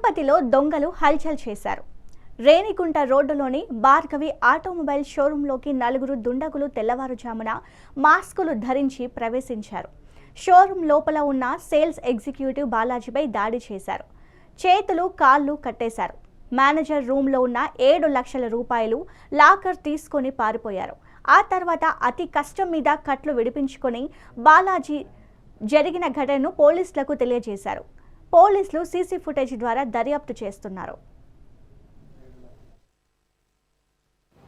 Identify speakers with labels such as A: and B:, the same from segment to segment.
A: తిరుపతిలో దొంగలు హల్చల్ చేశారు. రేణిగుంట రోడ్డులోని భార్గవి ఆటోమొబైల్ షోరూంలోకి నలుగురు దుండగులు తెల్లవారుజామున మాస్కులు ధరించి ప్రవేశించారు. షోరూం లోపల ఉన్న సేల్స్ ఎగ్జిక్యూటివ్ బాలాజీపై దాడి చేశారు. చేతులు కాళ్ళు కట్టేశారు. మేనేజర్ రూమ్లో ఉన్న 7 లక్షల రూపాయలు లాకర్ తీసుకొని పారిపోయారు. ఆ తర్వాత అతి కష్టం మీద కట్లు విడిపించుకొని బాలాజీ జరిగిన ఘటనను పోలీసులకు తెలియజేశారు. పోలీసులు సీసీ ఫుటేజ్ ద్వారా దర్యాప్తు చేస్తున్నారు.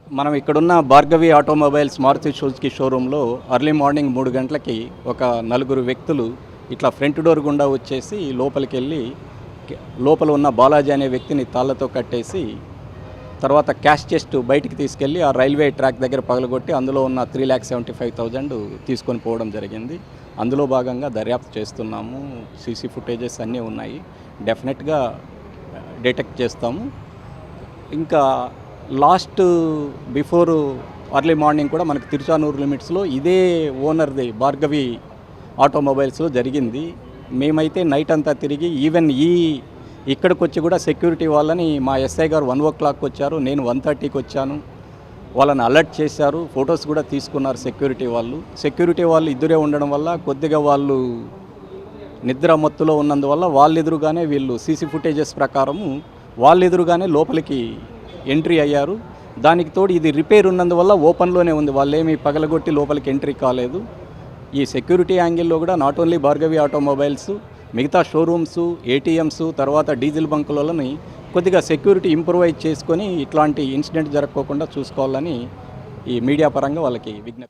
B: మనం ఇక్కడున్న భార్గవి ఆటోమొబైల్స్ మారుతి సుజుకి షోరూంలో ఎర్లీ మార్నింగ్ 3 గంటలకి ఒక నలుగురు వ్యక్తులు ఇట్లా ఫ్రంట్ డోర్ గుండా వచ్చేసి లోపలికి వెళ్ళి లోపల ఉన్న బాలాజీ అనే వ్యక్తిని తాళ్లతో కట్టేసి తర్వాత క్యాష్ చెస్ట్ బయటికి తీసుకెళ్ళి ఆ రైల్వే ట్రాక్ దగ్గర పగలగొట్టి అందులో ఉన్న 3,75,000 తీసుకొని పోవడం జరిగింది. అందులో భాగంగా దర్యాప్తు చేస్తున్నాము. సీసీ ఫుటేజెస్ అన్నీ ఉన్నాయి. డెఫినెట్గా డిటెక్ట్ చేస్తాము. ఇంకా లాస్ట్ బిఫోర్ ఎర్లీ మార్నింగ్ కూడా మనకు తిరుచానూరు లిమిట్స్లో ఇదే ఓనర్ది భార్గవి ఆటోమొబైల్స్లో జరిగింది. మేమైతే నైట్ అంతా తిరిగి ఈవెన్ ఇక్కడికి వచ్చి కూడా సెక్యూరిటీ వాళ్ళని మా ఎస్ఐ గారు 1 o'clock వచ్చారు, నేను 1:30కి వచ్చాను. వాళ్ళని అలర్ట్ చేశారు, ఫొటోస్ కూడా తీసుకున్నారు సెక్యూరిటీ వాళ్ళు ఇద్దరే ఉండడం వల్ల కొద్దిగా వాళ్ళు నిద్ర మత్తులో ఉన్నందువల్ల వాళ్ళెదురుగానే వీళ్ళు సీసీ ఫుటేజెస్ ప్రకారము వాళ్ళెదురుగానే లోపలికి ఎంట్రీ అయ్యారు. దానికి తోడు ఇది రిపేర్ ఉన్నందువల్ల ఓపెన్లోనే ఉంది, వాళ్ళేమీ పగలగొట్టి లోపలికి ఎంట్రీ కాలేదు. ఈ సెక్యూరిటీ యాంగిల్లో కూడా నాట్ ఓన్లీ భార్గవి ఆటోమొబైల్స్, మిగతా షోరూమ్స్, ఏటీఎంస్, తర్వాత డీజిల్ బంకులని కొద్దిగా సెక్యూరిటీ ఇంప్రూవైజ్ చేసుకొని ఇట్లాంటి ఇన్సిడెంట్ జరగకోకుండా చూసుకోవాలని ఈ మీడియా పరంగా వాళ్ళకి విజ్ఞప్తి.